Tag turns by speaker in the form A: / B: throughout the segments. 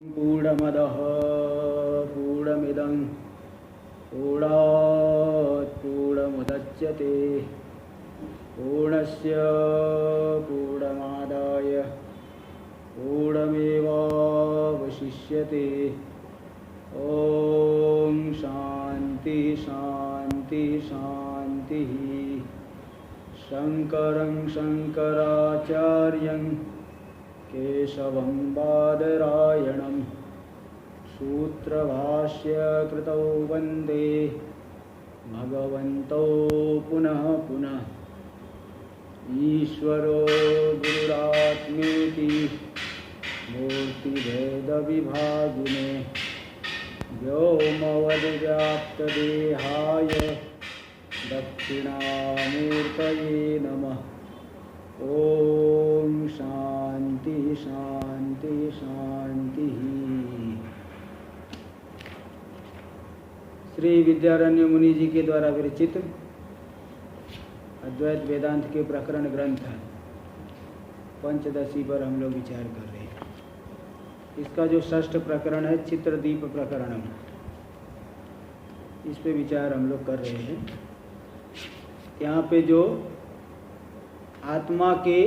A: पूर्णमदः पूर्णमिदं पूर्णात् पूर्णमुदच्यते पूर्णस्य पूर्णमादाय पूर्णमेवावशिष्यते। ॐ शान्ति शान्ति शान्तिः। शङ्करं शङ्कराचार्यं केशवं बादरायणं सूत्रभाष्यकृतौ वन्दे भगवन्तौ पुनः पुनः। ईश्वरो गुरुरात्मेति मूर्तिभेदविभागिने व्योमवद्व्याप्तदेहाय दक्षिणामूर्तये नमः। ओम शांति शांति शांति। श्री विद्यारण्य मुनि जी के द्वारा विरचित अद्वैत वेदांत के प्रकरण ग्रंथ पंचदशी पर हम लोग विचार कर रहे हैं। इसका जो षष्ठ प्रकरण है चित्रदीप प्रकरणम, इस पे विचार हम लोग कर रहे हैं। यहाँ पे जो आत्मा के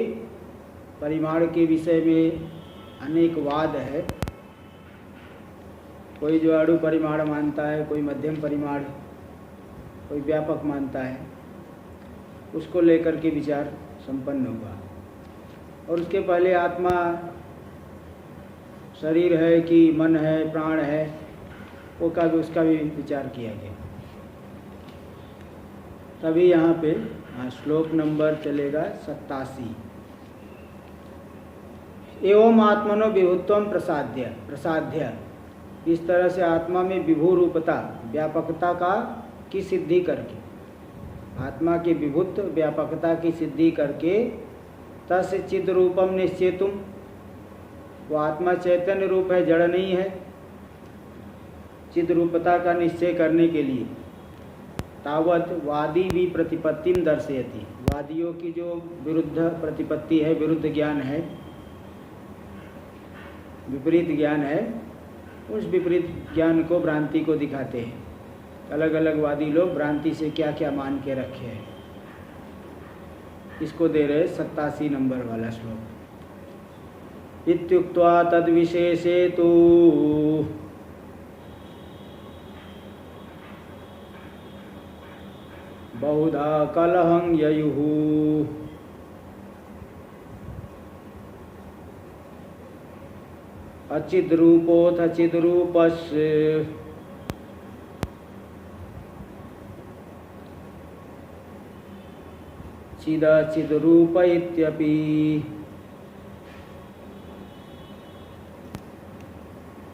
A: परिमाण के विषय में अनेक वाद है। कोई जो अणु परिमाण मानता है, कोई मध्यम परिमाण, कोई व्यापक मानता है, उसको लेकर के विचार संपन्न हुआ। और उसके पहले आत्मा शरीर है कि मन है, प्राण है, वो का भी उसका भी विचार किया गया। तभी यहाँ पे श्लोक नंबर चलेगा 87। एवं आत्मनो विभुत्वम प्रसाद्य। इस तरह से आत्मा में विभू रूपता, व्यापकता का की सिद्धि करके, आत्मा के विभुत्व व्यापकता की सिद्धि करके तस् चिद रूपम निश्चेतुम, वो आत्मा चैतन्य रूप है, जड़ नहीं है। चिद रूपता का निश्चय करने के लिए तावत वादी भी प्रतिपत्तिम दर्शयति, वादियों की जो विरुद्ध प्रतिपत्ति है, विरुद्ध ज्ञान है, विपरीत ज्ञान है, उस विपरीत ज्ञान को, भ्रांति को दिखाते हैं। अलग अलग वादी लोग भ्रांति से क्या क्या मान के रखे हैं, इसको दे रहे 87 नंबर वाला श्लोक। इत्युक्त्वा तद्विशेषे तु बहुधा कलहं ययुः अचिद्रूपोऽथ चिद्रूपस्य चिदचिद्रूप इत्यपि।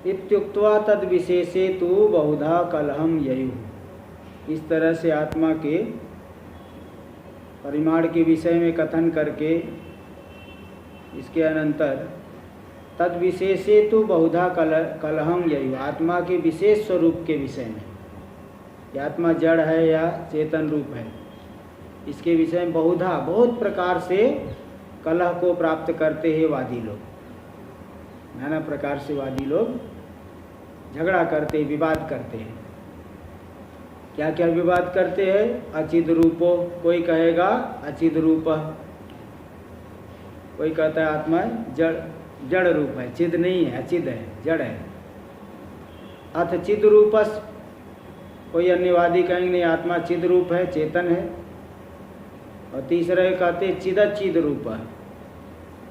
A: इत्युक्त्वा तद्विशेषे तु बहुधा कलहं ययुः। इस तरह से आत्मा के परिमाण के विषय में कथन करके इसके अनंतर तद विशेषे तो बहुधा कलहम यही, आत्मा के विशेष स्वरूप के विषय में, कि आत्मा जड़ है या चेतन रूप है, इसके विषय में बहुधा बहुत प्रकार से कलह को प्राप्त करते हैं वादी लोग। नाना प्रकार से वादी लोग झगड़ा करते, विवाद करते हैं। क्या क्या विवाद करते हैं? अचिद रूपो, कोई कहेगा अचिद रूप, कोई कहता है आत्मा जड़ रूप है, चिद नहीं है, अचिद है, जड़ है। अथ चिद रूपस, कोई अन्यवादी कहेंगे नहीं, आत्मा चिद रूप है, चेतन है। और तीसरे कहते चिदचिद रूप,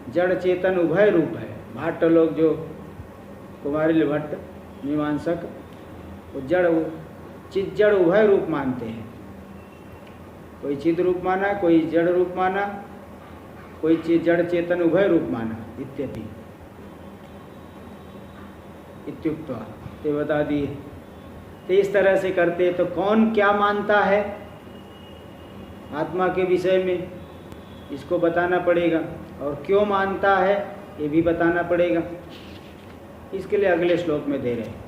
A: जड़ चेतन उभय रूप है। भट्ट लोग जो कुमारिल भट्ट मीमांसक, वो चिद जड़ उभय रूप मानते हैं। कोई चिद रूप माना, कोई जड़ रूप माना, कोई जड़ चेतन उभय रूप माना इत्यपि। इत्युक्त्वा, ते बता दिए। तो इस तरह से करते तो कौन क्या मानता है आत्मा के विषय में, इसको बताना पड़ेगा। और क्यों मानता है ये भी बताना पड़ेगा। इसके लिए अगले श्लोक में दे रहे हैं।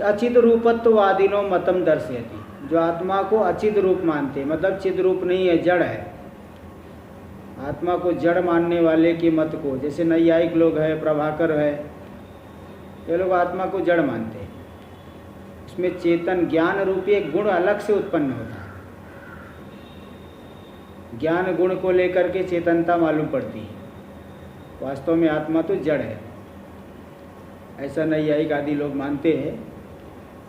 A: अचिद रूपत्ववादिनो मतम दर्शयति, जो आत्मा को अचिद रूप मानते, मतलब चिद रूप नहीं है, जड़ है। आत्मा को जड़ मानने वाले के मत को, जैसे नैयायिक लोग है, प्रभाकर है, ये लोग आत्मा को जड़ मानते हैं। इसमें चेतन ज्ञान रूपी एक गुण अलग से उत्पन्न होता है। ज्ञान गुण को लेकर के चेतनता मालूम पड़ती है। वास्तव में आत्मा तो जड़ है, ऐसा नैयायिक आदि लोग मानते हैं।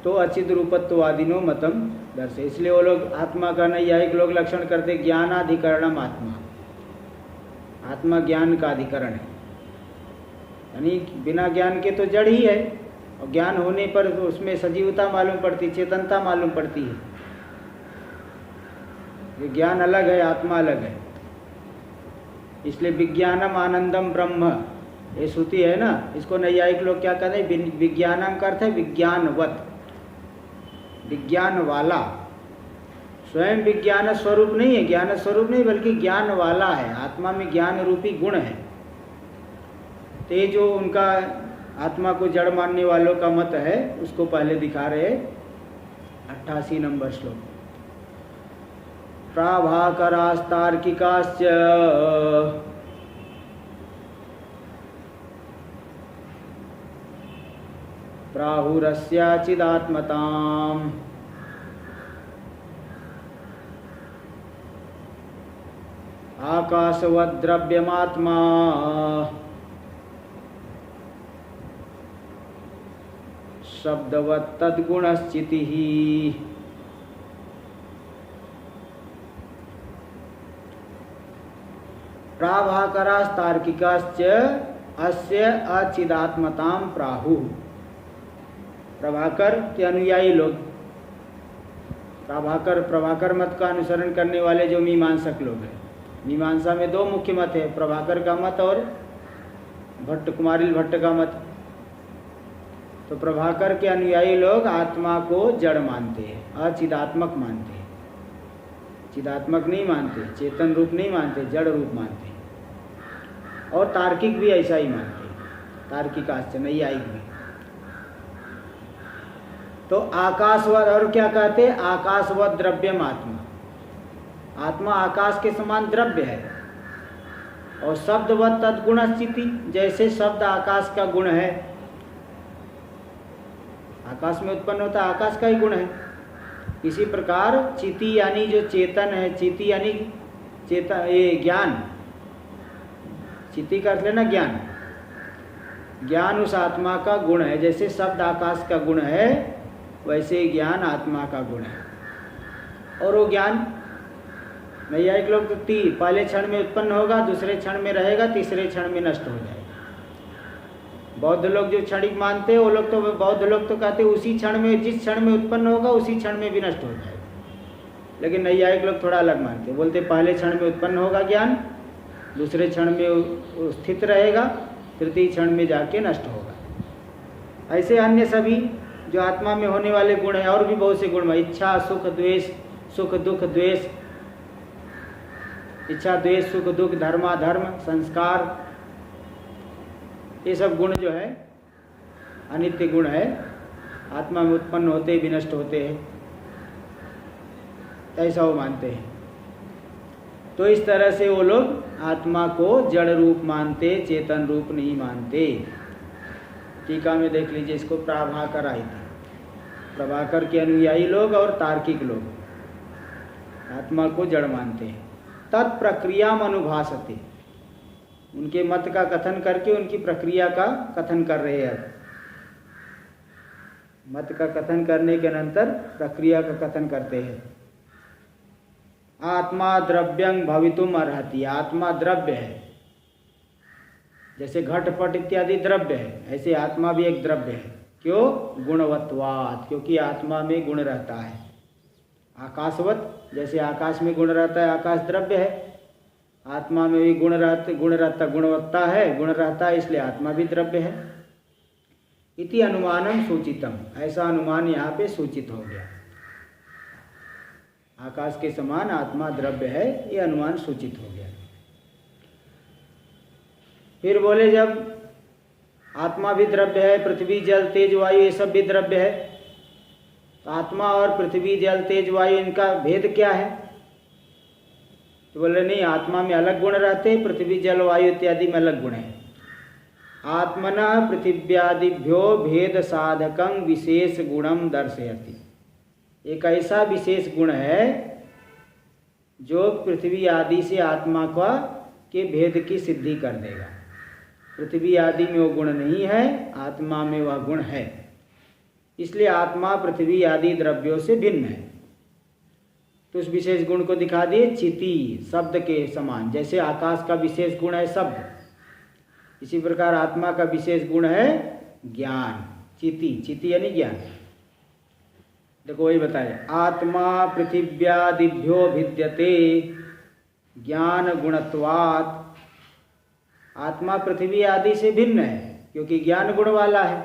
A: तो अचिद रूपत्ववादिनो मतम दर्शे, इसलिए वो लोग आत्मा का नैयायिक लोग लक्षण करते ज्ञानाधिकरणम आत्मा, आत्मा ज्ञान का अधिकरण है, यानी बिना ज्ञान के तो जड़ ही है, और ज्ञान होने पर उसमें सजीवता मालूम पड़ती, चेतनता मालूम पड़ती है। ये ज्ञान अलग है, आत्मा अलग है। इसलिए विज्ञानम आनंदम ब्रह्म, ये श्रुति है ना, इसको नैयायिक लोग क्या कहते हैं, विज्ञानम का अर्थ है विज्ञानवत, विज्ञान वाला। स्वयं विज्ञान स्वरूप नहीं है, ज्ञान स्वरूप नहीं, बल्कि ज्ञान वाला है। आत्मा में ज्ञान रूपी गुण है। तो ये जो उनका आत्मा को जड़ मानने वालों का मत है, उसको पहले दिखा रहे 88 नंबर श्लोक। प्राभाकरास्तार्किकाश्च प्राहुरस्याचिदात्मताम् आकाशवद्द्रव्यमात्मा शब्दवत्तद्गुणश्चितिः। प्राभाकरास्तार्किकाश्च अस्य अचिदात्मतां प्राहुः। प्रभाकर के अनुयायी लोग, प्रभाकर मत का अनुसरण करने वाले जो मीमांसक लोग हैं। मीमांसा में दो मुख्य मत है, प्रभाकर का मत और कुमारिल भट्ट का मत। तो प्रभाकर के अनुयायी लोग आत्मा को जड़ मानते हैं, अचिदात्मक मानते हैं। चिदात्मक नहीं मानते, चेतन रूप नहीं मानते, जड़ रूप मानते हैं। और तार्किक भी ऐसा ही मानते हैं, तार्किक आश्चर्य नैयायिक भी। तो आकाशवत, और क्या कहते हैं, आकाशवत द्रव्यम आत्मा, आत्मा आकाश के समान द्रव्य है। और शब्दवत तद्गुण स्थिति, जैसे शब्द आकाश का गुण है, आकाश में उत्पन्न होता है, आकाश का ही गुण है। इसी प्रकार चिति यानी जो चेतन है, चिति यानी चेतन, ये ज्ञान, चिति का अर्थ लेना ज्ञान, ज्ञान उस आत्मा का गुण है। जैसे शब्द आकाश का गुण है, वैसे ज्ञान आत्मा का गुण है। और वो ज्ञान नैयायिक लोग तो पहले क्षण में उत्पन्न होगा, दूसरे क्षण में रहेगा, तीसरे क्षण में नष्ट हो जाएगा। बौद्ध लोग जो क्षणिक मानते हैं, वो लोग तो, बौद्ध लोग तो कहते हैं उसी क्षण में, जिस क्षण में उत्पन्न होगा उसी क्षण में भी नष्ट हो जाएगा। लेकिन नैयायिक लोग थोड़ा अलग मानते हैं, बोलते पहले क्षण में उत्पन्न होगा ज्ञान, दूसरे क्षण में स्थित रहेगा, तृतीय क्षण में जाके नष्ट होगा। ऐसे अन्य सभी जो आत्मा में होने वाले गुण हैं, और भी बहुत से गुण हैं, इच्छा सुख द्वेष, सुख दुख द्वेष, इच्छा द्वेष सुख दुख, धर्माधर्म, संस्कार, ये सब गुण जो है अनित्य गुण है, आत्मा में उत्पन्न होते भी नष्ट होते हैं, ऐसा वो मानते हैं। तो इस तरह से वो लोग आत्मा को जड़ रूप मानते, चेतन रूप नहीं मानते। टीका में देख लीजिए इसको, प्राभाकर आई थी, प्रभाकर के अनुयायी लोग और तार्किक लोग आत्मा को जड़ मानते हैं। तत्प्रक्रिया अनुभासते, उनके मत का कथन करके उनकी प्रक्रिया का कथन कर रहे हैं। मत का कथन करने के अनंतर प्रक्रिया का कथन करते हैं। आत्मा द्रव्यं भवितुम अर्हति, आत्मा द्रव्य है, जैसे घटपट इत्यादि द्रव्य है, ऐसे आत्मा भी एक द्रव्य है। क्यों? गुणवत्वात्, क्योंकि आत्मा में गुण रहता है। आकाशवत, जैसे आकाश में गुण रहता है, आकाश द्रव्य है, आत्मा में भी गुण गुणवत्ता है, गुण रहता है, इसलिए आत्मा भी द्रव्य है। इति अनुमानम सूचितम, ऐसा अनुमान यहाँ पे सूचित हो गया। आकाश के समान आत्मा द्रव्य है, ये अनुमान सूचित हो गया। फिर बोले जब आत्मा भी द्रव्य है, पृथ्वी जल तेज वायु ये सब भी द्रव्य है, तो आत्मा और पृथ्वी जल तेज वायु इनका भेद क्या है? तो बोले नहीं, आत्मा में अलग गुण रहते हैं, पृथ्वी जल वायु इत्यादि में अलग गुण है। आत्मनः पृथिव्यादिभ्यो भेद साधकं विशेष गुणम दर्शयति। एक ऐसा विशेष गुण है जो पृथ्वी आदि से आत्मा का के भेद की सिद्धि कर देगा। पृथ्वी आदि में वो गुण नहीं है, आत्मा में वह गुण है, इसलिए आत्मा पृथ्वी आदि द्रव्यों से भिन्न है। तो उस विशेष गुण को दिखा दिए चिति शब्द के समान। जैसे आकाश का विशेष गुण है शब्द, इसी प्रकार आत्मा का विशेष गुण है ज्ञान। चिति, चिति यानी ज्ञान। देखो वही बताए, आत्मा पृथिव्यादिभ्यो भिद्यते ज्ञान गुणत्वात्। आत्मा पृथ्वी आदि से भिन्न है क्योंकि ज्ञान गुण वाला है।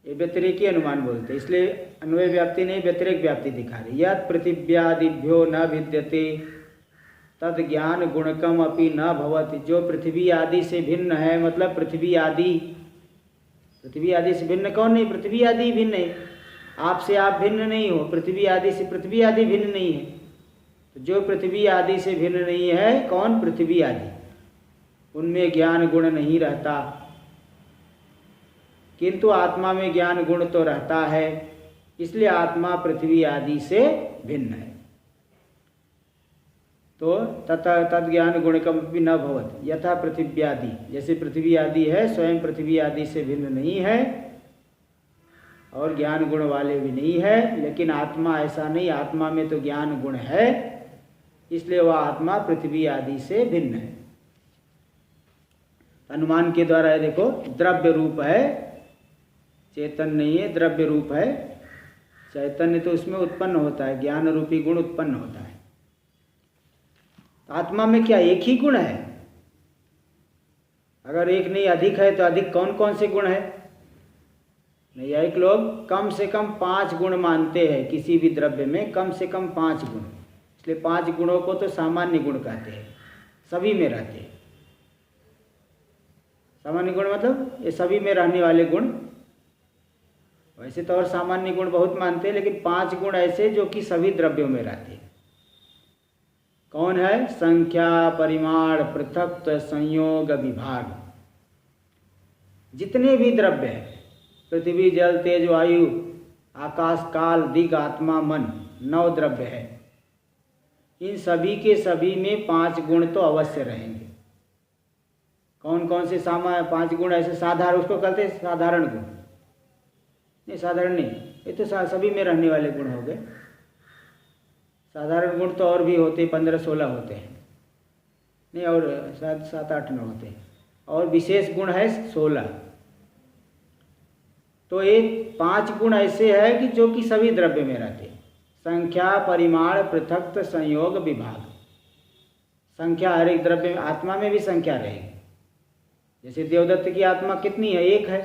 A: ये व्यतिरेकी अनुमान बोलते, इसलिए अन्वय व्याप्ति नहीं व्यतिरेक व्याप्ति दिखा रही। यत् पृथिव्यादिभ्यो न भिद्यते तद ज्ञान गुणकम अपि न भवति। जो पृथ्वी आदि से भिन्न है, मतलब पृथ्वी आदि से भिन्न कौन नहीं? पृथ्वी आदि भिन्न है। आपसे आप भिन्न नहीं हो, पृथ्वी आदि से पृथ्वी आदि भिन्न नहीं है। तो जो पृथ्वी आदि से भिन्न नहीं है, कौन? पृथ्वी आदि, उनमें ज्ञान गुण नहीं रहता, किंतु आत्मा में ज्ञान गुण तो रहता है, इसलिए आत्मा पृथ्वी आदि से भिन्न है। तो तथा तद ज्ञान गुणकम भी न भवत यथा पृथिव्यादि। जैसे पृथ्वी आदि है, स्वयं पृथ्वी आदि से भिन्न नहीं है और ज्ञान गुण वाले भी नहीं है, लेकिन आत्मा ऐसा नहीं, आत्मा में तो ज्ञान गुण है, इसलिए वह आत्मा पृथ्वी आदि से भिन्न है। अनुमान के द्वारा है, देखो द्रव्य रूप है, चेतन नहीं है, द्रव्य रूप है। चैतन्य तो उसमें उत्पन्न होता है, ज्ञान रूपी गुण उत्पन्न होता है। आत्मा में क्या एक ही गुण है? अगर एक नहीं अधिक है तो अधिक कौन कौन से गुण है? नैयायिक लोग कम से कम 5 गुण मानते हैं, किसी भी द्रव्य में कम से कम 5 गुण। इसलिए 5 गुणों को तो सामान्य गुण कहते हैं, सभी में रहते हैं। सामान्य गुण मतलब ये सभी में रहने वाले गुण। वैसे तो और सामान्य गुण बहुत मानते हैं, लेकिन 5 गुण ऐसे जो कि सभी द्रव्यों में रहते हैं। कौन है? संख्या, परिमाण, पृथक्त्व, संयोग, विभाग। जितने भी द्रव्य हैं, पृथ्वी, जल, तेज, वायु, आकाश, काल, दिग, आत्मा, मन, 9 द्रव्य है। इन सभी के सभी में 5 गुण तो अवश्य रहेंगे। कौन कौन से 5 गुण ऐसे साधारण, उसको कहते हैं साधारण गुण। नहीं, साधारण नहीं, ये तो सभी में रहने वाले गुण हो गए। साधारण गुण तो और भी होते, 15-16 होते हैं, नहीं और शायद 7-8 होते हैं, और विशेष गुण है 16। तो ये 5 गुण ऐसे है कि जो कि सभी द्रव्य में रहते हैं। संख्या, परिमाण, पृथक्त्व, संयोग, विभाग। संख्या हर एक द्रव्य में, आत्मा में भी संख्या रहेगी। जैसे देवदत्त की आत्मा कितनी है? 1 है,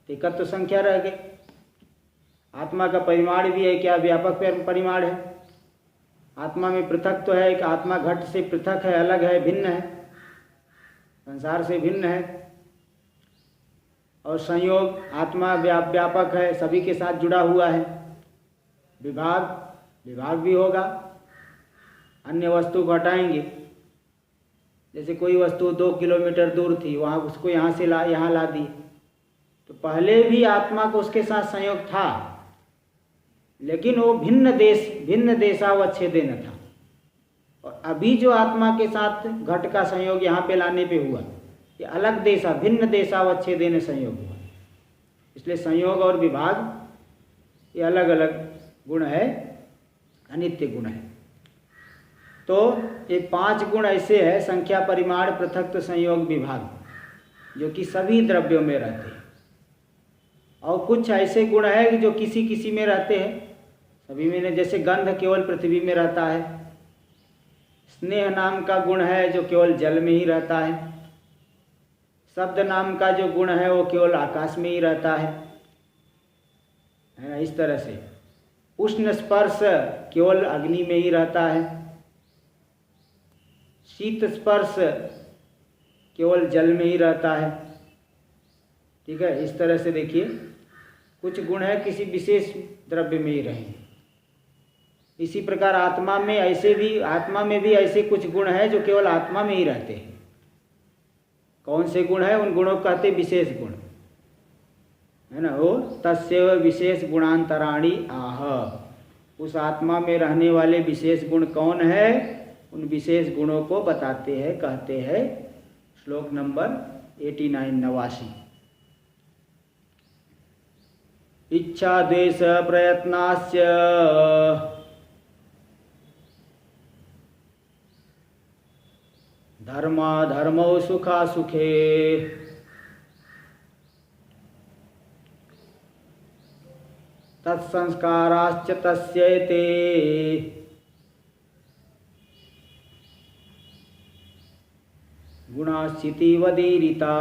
A: एकत्व तो संख्या रह गई। आत्मा का परिमाण भी है, क्या व्यापक परिमाण है। आत्मा में पृथक तो है, एक आत्मा घट से पृथक है, अलग है, भिन्न है, संसार से भिन्न है। और संयोग, आत्मा व्यापक है, सभी के साथ जुड़ा हुआ है। विभाग भी होगा, अन्य वस्तु को हटाएंगे। जैसे कोई वस्तु 2 किलोमीटर दूर थी, वहाँ उसको यहाँ से यहाँ ला दी, तो पहले भी आत्मा को उसके साथ संयोग था, लेकिन वो भिन्न देशावच्छेदेन था। और अभी जो आत्मा के साथ घट का संयोग यहाँ पे लाने पे हुआ, ये अलग भिन्न देशावच्छेदेन संयोग हुआ। इसलिए संयोग और विभाग ये अलग अलग गुण है, अनित्य गुण है। तो ये 5 गुण ऐसे है, संख्या, परिमाण, पृथक्त्व, संयोग, विभाग, जो कि सभी द्रव्यों में रहते हैं। और कुछ ऐसे गुण है कि जो किसी किसी में रहते हैं, सभी में नहीं। जैसे गंध केवल पृथ्वी में रहता है। स्नेह नाम का गुण है जो केवल जल में ही रहता है। शब्द नाम का जो गुण है वो केवल आकाश में ही रहता है ना। इस तरह से उष्ण स्पर्श केवल अग्नि में ही रहता है। शीत स्पर्श केवल जल में ही रहता है। ठीक है, इस तरह से देखिए कुछ गुण है किसी विशेष द्रव्य में ही रहेंगे। इसी प्रकार आत्मा में भी ऐसे कुछ गुण है जो केवल आत्मा में ही रहते हैं। कौन से गुण है? उन गुणों को कहते विशेष गुण, है ना। वो तस्यैव विशेष गुणांतराणि आह, उस आत्मा में रहने वाले विशेष गुण कौन है? उन विशेष गुणों को बताते हैं, कहते हैं। श्लोक नंबर 89 इच्छा द्वेष प्रयत्नास्य धर्माधर्मौ सुखासुखे तत्संस्काराश्च तस्यैते गुणाश्चितिवदीरिता।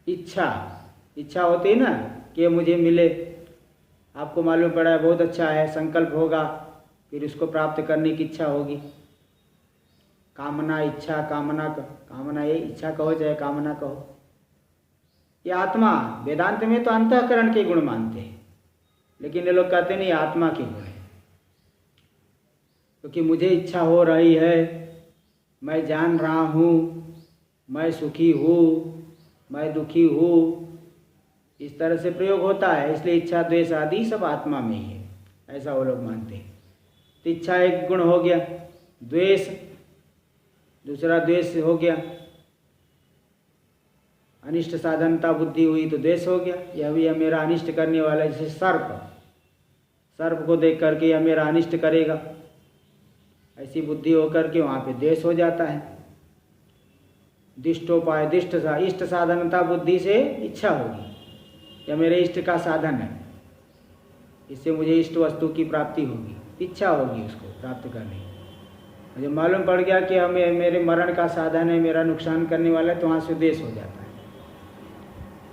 A: इच्छा होती है ना कि ये मुझे मिले, आपको मालूम पड़ा है बहुत अच्छा है, संकल्प होगा, फिर उसको प्राप्त करने की इच्छा होगी। कामना, इच्छा, कामना ये इच्छा कहो चाहे कामना कहो, ये आत्मा, वेदांत में तो अंतःकरण के गुण मानते हैं, लेकिन ये लोग कहते नहीं आत्मा के गुण है। क्योंकि मुझे इच्छा हो रही है, मैं जान रहा हूँ, मैं सुखी हूँ, मैं दुखी हूँ, इस तरह से प्रयोग होता है, इसलिए इच्छा द्वेष आदि सब आत्मा में ही है, ऐसा वो लोग मानते हैं। तो इच्छा एक गुण हो गया, द्वेष दूसरा द्वेष हो गया, अनिष्ट साधनता बुद्धि हुई तो द्वेष हो गया, यह भी मेरा अनिष्ट करने वाला, जैसे सर्प को देख करके यह मेरा अनिष्ट करेगा, ऐसी बुद्धि होकर के वहाँ पे द्वेष हो जाता है। दिष्टोपाय इष्ट साधनता बुद्धि से इच्छा होगी, यह मेरे इष्ट का साधन है, इससे मुझे इष्ट वस्तु की प्राप्ति होगी, इच्छा होगी उसको प्राप्त करने की। मुझे मालूम पड़ गया कि हमें मेरे मरण का साधन है, मेरा नुकसान करने वाला है, तो वहाँ से द्वेष हो जाता है।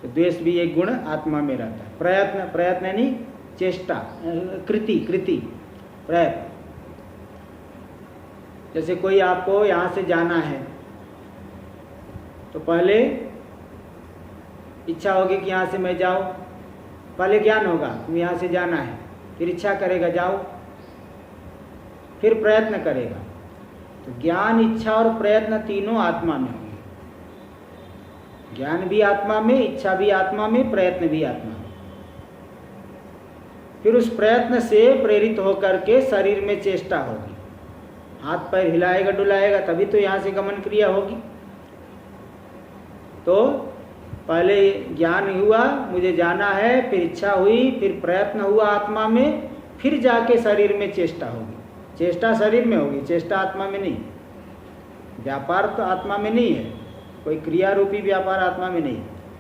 A: तो द्वेष भी एक गुण आत्मा में रहता है। प्रयत्न यानी चेष्टा, कृति प्रयत्न। जैसे कोई आपको यहाँ से जाना है तो पहले इच्छा होगी कि यहाँ से मैं जाऊँ, पहले ज्ञान होगा तुम यहाँ से जाना है, फिर इच्छा करेगा जाओ, फिर प्रयत्न करेगा। तो ज्ञान, इच्छा और प्रयत्न तीनों आत्मा में होंगे। ज्ञान भी आत्मा में, इच्छा भी आत्मा में, प्रयत्न भी आत्मा में। फिर उस प्रयत्न से प्रेरित होकर के शरीर में चेष्टा होगी, हाथ पैर हिलाएगा डुलाएगा, तभी तो यहाँ से गमन क्रिया होगी। तो पहले ज्ञान हुआ मुझे जाना है, फिर इच्छा हुई, फिर प्रयत्न हुआ आत्मा में, फिर जाके शरीर में चेष्टा होगी। चेष्टा शरीर में होगी, चेष्टा आत्मा में नहीं। व्यापार तो आत्मा में नहीं है, कोई क्रिया रूपी व्यापार आत्मा में नहीं,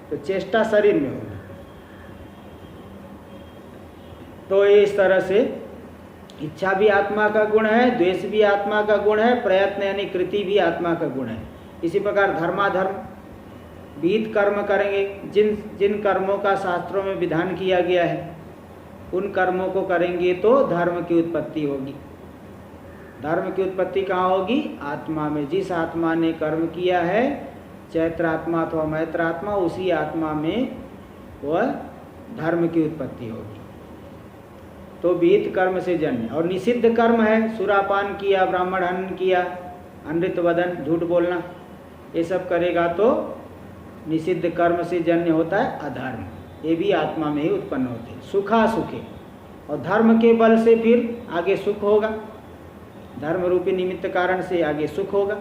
A: तो चेष्टा शरीर में होगी। तो इस तरह से इच्छा भी आत्मा का गुण है, द्वेष भी आत्मा का गुण है, प्रयत्न यानी कृति भी आत्मा का गुण है। इसी प्रकार धर्माधर्म, विहित कर्म करेंगे, जिन कर्मों का शास्त्रों में विधान किया गया है उन कर्मों को करेंगे तो धर्म की उत्पत्ति होगी। धर्म की उत्पत्ति कहाँ होगी? आत्मा में। जिस आत्मा ने कर्म किया है, चैत्रात्मा अथवा मैत्रात्मा, उसी आत्मा में वह धर्म की उत्पत्ति होगी। तो विहित कर्म से जन्य। और निषिद्ध कर्म है, सुरापान किया, ब्राह्मण हनन किया, अनृत वदन, झूठ बोलना, ये सब करेगा तो निषिद्ध कर्म से जन्य होता है अधर्म। ये भी आत्मा में ही उत्पन्न होते हैं, सुखा सुखे। और धर्म के बल से फिर आगे सुख होगा, धर्म रूपी निमित्त कारण से आगे सुख होगा,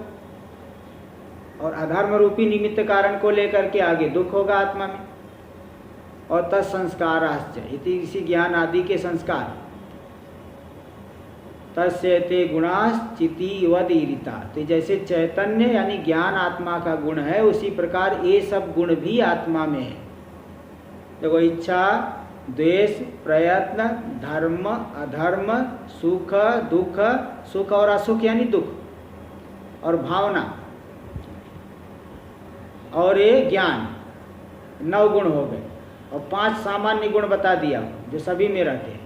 A: और अधर्म रूपी निमित्त कारण को लेकर के आगे दुख होगा आत्मा में। और तत्संस्काराश्च, इसी ज्ञान आदि के संस्कार, तस्यते गुणाश्चितिवदीरिता। तो जैसे चैतन्य यानी ज्ञान आत्मा का गुण है, उसी प्रकार ये सब गुण भी आत्मा में है। देखो, इच्छा, द्वेष, प्रयत्न, धर्म, अधर्म, सुख, दुख, सुख और असुख यानी दुख, और भावना, और ये ज्ञान, 9 गुण हो गए। और 5 सामान्य गुण बता दिया जो सभी में रहते हैं।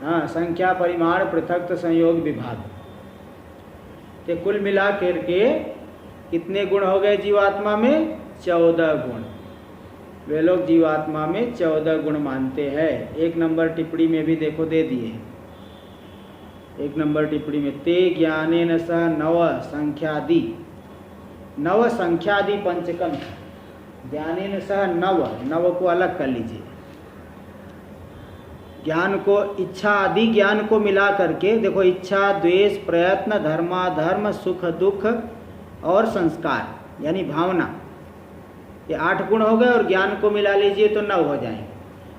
A: हाँ, संख्या, परिमाण, पृथक, संयोग, विभाग। तो कुल मिला करके कितने गुण हो गए जीवात्मा में? 14 गुण। वे लोग जीवात्मा में 14 गुण मानते हैं। 1 नंबर टिप्पणी में भी देखो दे दिए। 1 नंबर टिप्पणी में ते ज्ञानेन सह नव संख्यादि पंचकम, ज्ञानेन सह नव को अलग कर लीजिए। ज्ञान को इच्छा आदि ज्ञान को मिला करके देखो, इच्छा, द्वेष, प्रयत्न, धर्माधर्म, सुख दुख और संस्कार यानी भावना, ये 8 गुण हो गए और ज्ञान को मिला लीजिए तो 9 हो जाएंगे।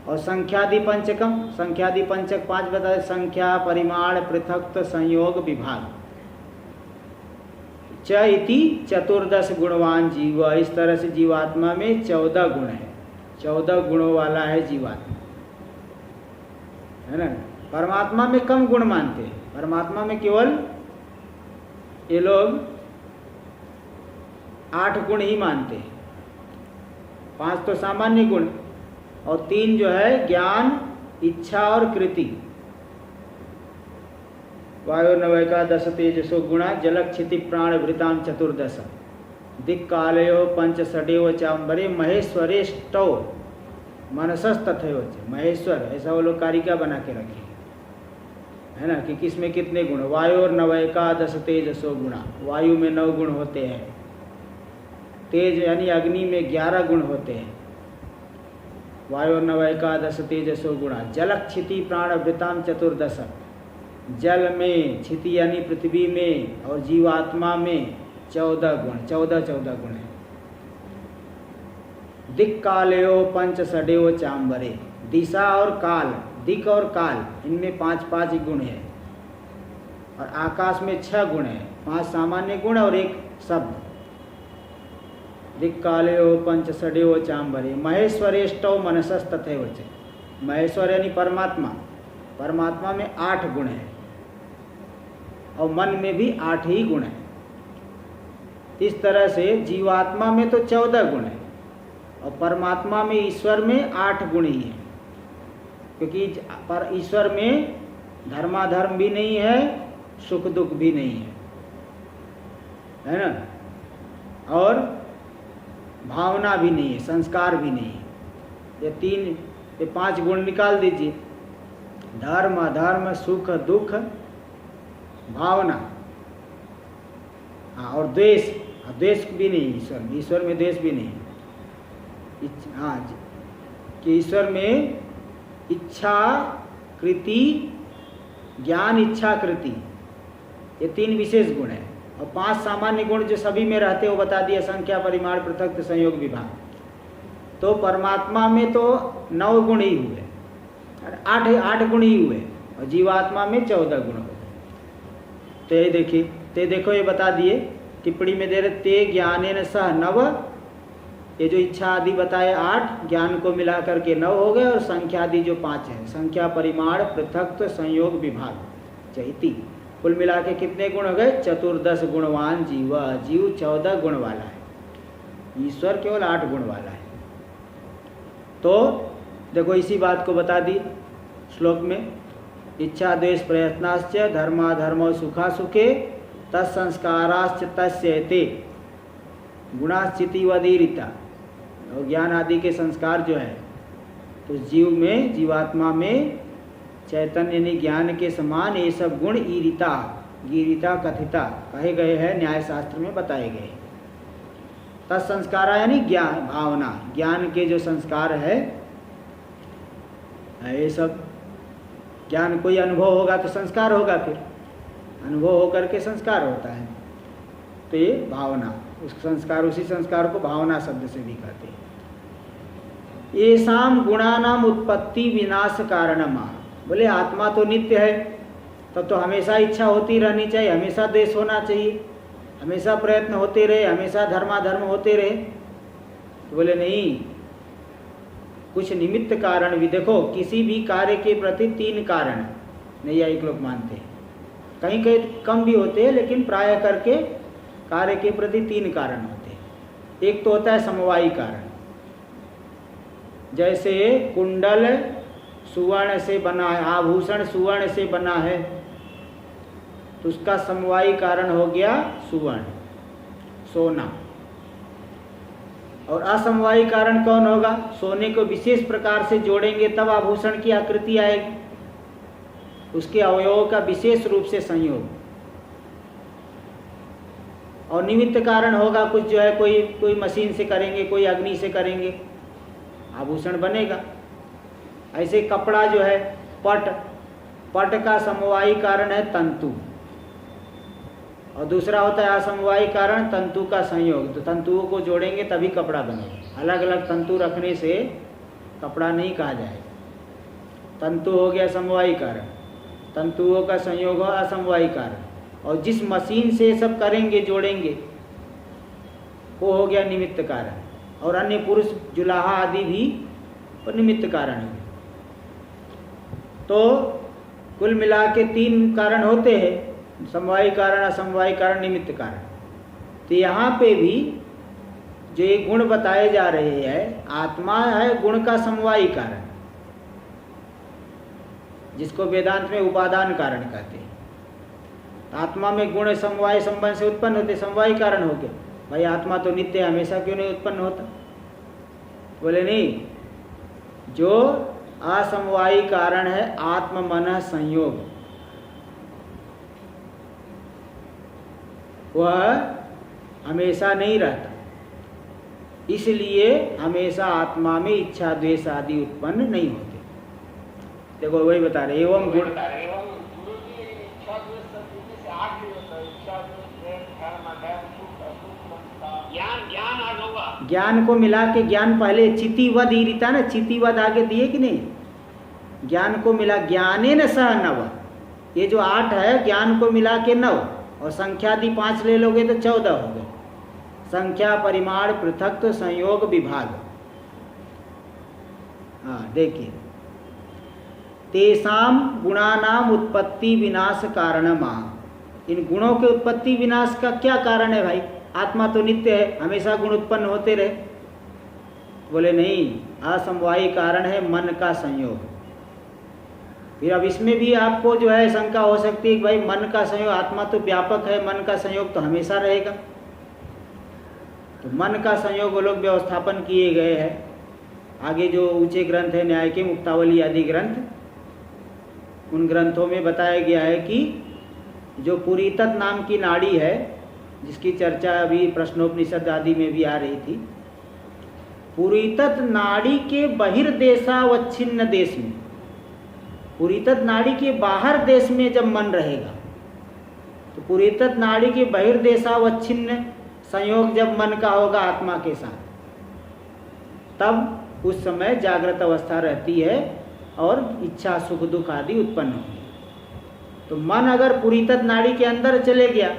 A: और संख्यादि पंचकम, संख्यादि पंचक 5 बताए, संख्या, परिमाण, पृथक्त्व, संयोग, विभाग। च इति 14 गुणवान जीव, इस तरह से जीवात्मा में 14 गुण है, 14 गुणों वाला है जीवात्मा, है ना। परमात्मा में कम गुण मानते हैं, परमात्मा में केवल ये लोग 8 गुण ही मानते हैं। 5 तो सामान्य गुण और 3 जो है ज्ञान, इच्छा और कृति। वायुर्नवैका 10 तेजसो गुणा, जलक्षिति प्राण भृताम 14, दिक्कालयो पंच षडेव चांबरे, महेश्वरेष्टौ मनसस तथैव च। महेश्वर ऐसा वो लोग कारिका बना के रखे, है ना, कि किसमें कितने गुण। वायुर्नवैका 10 तेजसो गुणा, वायु में 9 गुण होते हैं, तेज यानी अग्नि में 11 गुण होते हैं। वायुर्नवैका 10 तेजसो गुणा, जलक्षिति प्राण भृताम 14, जल में, क्षिति यानी पृथ्वी में और जीवात्मा में 14 गुण, 14 गुण है। दिक्कालयो पंच षडेव चांबरे, दिशा और काल, दिक और काल, इनमें 5 गुण है। और आकाश में 6 गुण है, 5 सामान्य गुण और 1 शब्द। दिक्कालयो पंच षडेव चांबरे, महेश्वरेष्टौ मनसस तथैव च। महेश्वर यानी परमात्मा, परमात्मा में 8 गुण है और मन में भी 8 ही गुण है। इस तरह से जीवात्मा में तो 14 गुण है और परमात्मा में, ईश्वर में 8 गुण ही है, क्योंकि पर ईश्वर में धर्माधर्म भी नहीं है, सुख दुख भी नहीं है ना, और भावना भी नहीं है, संस्कार भी नहीं है। ये 5 गुण निकाल दीजिए, धर्म, अधर्म, सुख दुख, भावना, हाँ, और द्वेष, द्वेष भी नहीं ईश्वर में द्वेष भी नहीं। हाँ, कि ईश्वर में इच्छा कृति, ज्ञान, इच्छा कृति, ये 3 विशेष गुण है और 5 सामान्य गुण जो सभी में रहते हैं वो बता दिया, संख्या, परिमाण, पृथक्त्व, संयोग, विभाग। तो परमात्मा में तो 9 गुण ही हुए, 8 गुण ही हुए और जीवात्मा में 14 गुण हुए। तो ये देखिए, तो देखो ये बता दिए, टिप्पणी में दे रहे, ते ज्ञानेन सह नव, ये जो इच्छा आदि बताए 8, ज्ञान को मिला करके 9 हो गए और संख्या आदि जो 5 है, संख्या, परिमाण, पृथक्त्व, संयोग, विभाग, चैती, कुल मिला के कितने गुण हो गए? 14 गुणवान जीव, जीव 14 गुण वाला है, ईश्वर केवल 8 गुण वाला है। तो देखो इसी बात को बता दी श्लोक में, इच्छा द्वेष प्रयत्नाश्च धर्माधर्मो सुखा सुखे तत्संस्काराश्च तस्यते गुणाश्चिति वदीरिता। और ज्ञान आदि के संस्कार जो है तो जीव में, जीवात्मा में चैतन्य यानी ज्ञान के समान ये सब गुण ईरिता, गीरिता, कथिता कहे गए हैं, न्याय शास्त्र में बताए गए। तत्संस्कारा यानी ज्ञान, भावना, ज्ञान के जो संस्कार है ये सब, ज्ञान कोई अनुभव होगा तो संस्कार होगा, फिर अनुभव होकर के संस्कार होता है। तो ये भावना, उस संस्कार, उसी संस्कार को भावना शब्द से भी कहते हैं। येषां गुणानाम उत्पत्ति विनाश कारणमा, बोले आत्मा तो नित्य है, तब तो हमेशा इच्छा होती रहनी चाहिए, हमेशा द्वेष होना चाहिए, हमेशा प्रयत्न होते रहे, हमेशा धर्माधर्म होते रहे। तो बोले नहीं, कुछ निमित्त कारण भी। देखो किसी भी कार्य के प्रति 3 कारण नैयायिक लोग मानते हैं, कहीं कहीं कम भी होते हैं, लेकिन प्राय करके कार्य के प्रति 3 कारण होते हैं। एक तो होता है समवायी कारण, जैसे कुंडल सुवर्ण से बना है, आभूषण सुवर्ण से बना है, तो उसका समवायी कारण हो गया सुवर्ण, सोना। और असमवायी कारण कौन होगा? सोने को विशेष प्रकार से जोड़ेंगे तब आभूषण की आकृति आएगी। उसके अवयवों का विशेष रूप से संयोग। और निमित्त कारण होगा कुछ जो है, कोई मशीन से करेंगे, कोई अग्नि से करेंगे, आभूषण बनेगा। ऐसे कपड़ा जो है, पट का समवायी कारण है तंतु, और दूसरा होता है असमवायी कारण तंतु का संयोग। तो तंतुओं को जोड़ेंगे तभी कपड़ा बनेगा। अलग अलग तंतु रखने से कपड़ा नहीं कहा जाएगा। तंतु हो गया समवायी कारण, तंतुओं का संयोग हो असमवायी कारण, और जिस मशीन से सब करेंगे जोड़ेंगे वो हो गया निमित्त कारण। और अन्य पुरुष जुलाहा आदि भी और निमित्त कारण है। तो कुल मिला के 3 कारण होते हैं, समवायी कारण, असमवायी कारण, निमित्त कारण। तो यहाँ पे भी जो ये गुण बताए जा रहे हैं, आत्मा है गुण का समवायी कारण, जिसको वेदांत में उपादान कारण कहते हैं। आत्मा में गुण समवाय संबंध से उत्पन्न होते, समवायी कारण हो गए। भाई आत्मा तो नित्य है, हमेशा क्यों नहीं उत्पन्न होता? बोले नहीं, जो असमवायी कारण है आत्म मन संयोग, वह हमेशा नहीं रहता, इसलिए हमेशा आत्मा में इच्छा द्वेष आदि उत्पन्न नहीं होते। देखो वही बता रहे, एवं गुण ज्ञान को मिला के, ज्ञान पहले चितिवद ही रहता ना, चितिवद आगे दिए कि नहीं? ज्ञान को मिला, ज्ञाने न सह नव, ये जो 8 है ज्ञान को मिला के 9, और संख्यादि 5 ले लोगे तो 14 हो गए। संख्या परिमाण पृथक्त्व संयोग विभाग। हाँ देखिए, तेषाम गुणानाम उत्पत्ति विनाश कारणमा, इन गुणों के उत्पत्ति विनाश का क्या कारण है भाई? आत्मा तो नित्य है, हमेशा गुण उत्पन्न होते रहे। बोले नहीं, असमवायी कारण है मन का संयोग। फिर अब इसमें भी आपको जो है शंका हो सकती है कि भाई मन का संयोग, आत्मा तो व्यापक है, मन का संयोग तो हमेशा रहेगा। तो मन का संयोग वो लोग व्यवस्थापन किए गए हैं। आगे जो ऊंचे ग्रंथ है न्याय के, मुक्तावली आदि ग्रंथ, उन ग्रंथों में बताया गया है कि जो पुरीतत नाम की नाड़ी है, जिसकी चर्चा अभी प्रश्नोपनिषद आदि में भी आ रही थी, पुरीतत नाड़ी के बहिर्देशावच्छिन्न देश में, पुरीतत नाड़ी के बाहर देश में जब मन रहेगा, तो पुरीतत नाड़ी के बहिर्देशावच्छिन्न संयोग जब मन का होगा आत्मा के साथ, तब उस समय जागृत अवस्था रहती है और इच्छा सुख दुख आदि उत्पन्न होगी। तो मन अगर पुरीतत नाड़ी के अंदर चले गया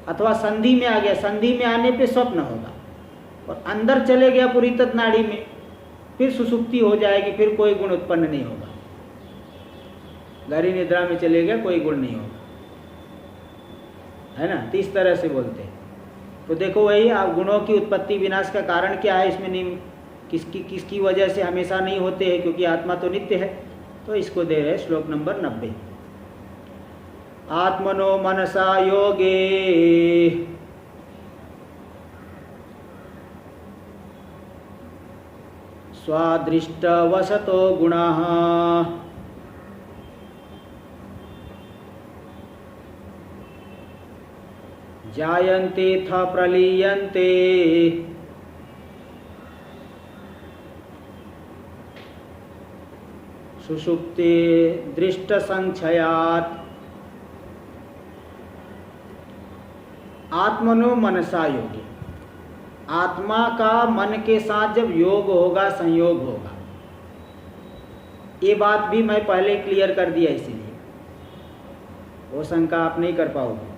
A: अथवा संधि में आ गया, संधि में आने पे स्वप्न होगा, और अंदर चले गया पुरीतत नाड़ी में, फिर सुसुप्ति हो जाएगी, फिर कोई गुण उत्पन्न नहीं होगा। गहरी निद्रा में चले गया, कोई गुण नहीं होगा, है ना? तो इस तरह से बोलते हैं। तो देखो वही, आप गुणों की उत्पत्ति विनाश का कारण क्या है इसमें, नहीं किसकी वजह से हमेशा नहीं होते हैं, क्योंकि आत्मा तो नित्य है। तो इसको दे रहे श्लोक नंबर 90। आत्मनो मनसा योगे स्वादृष्टवशतो गुणाः जायन्ते थ प्रलीयन्ते सुषुप्ते दृष्ट संक्षयात्। आत्मनो मनसा योगी, आत्मा का मन के साथ जब योग होगा, संयोग होगा, ये बात भी मैं पहले क्लियर कर दिया, इसीलिए वो शंका आप नहीं कर पाओगे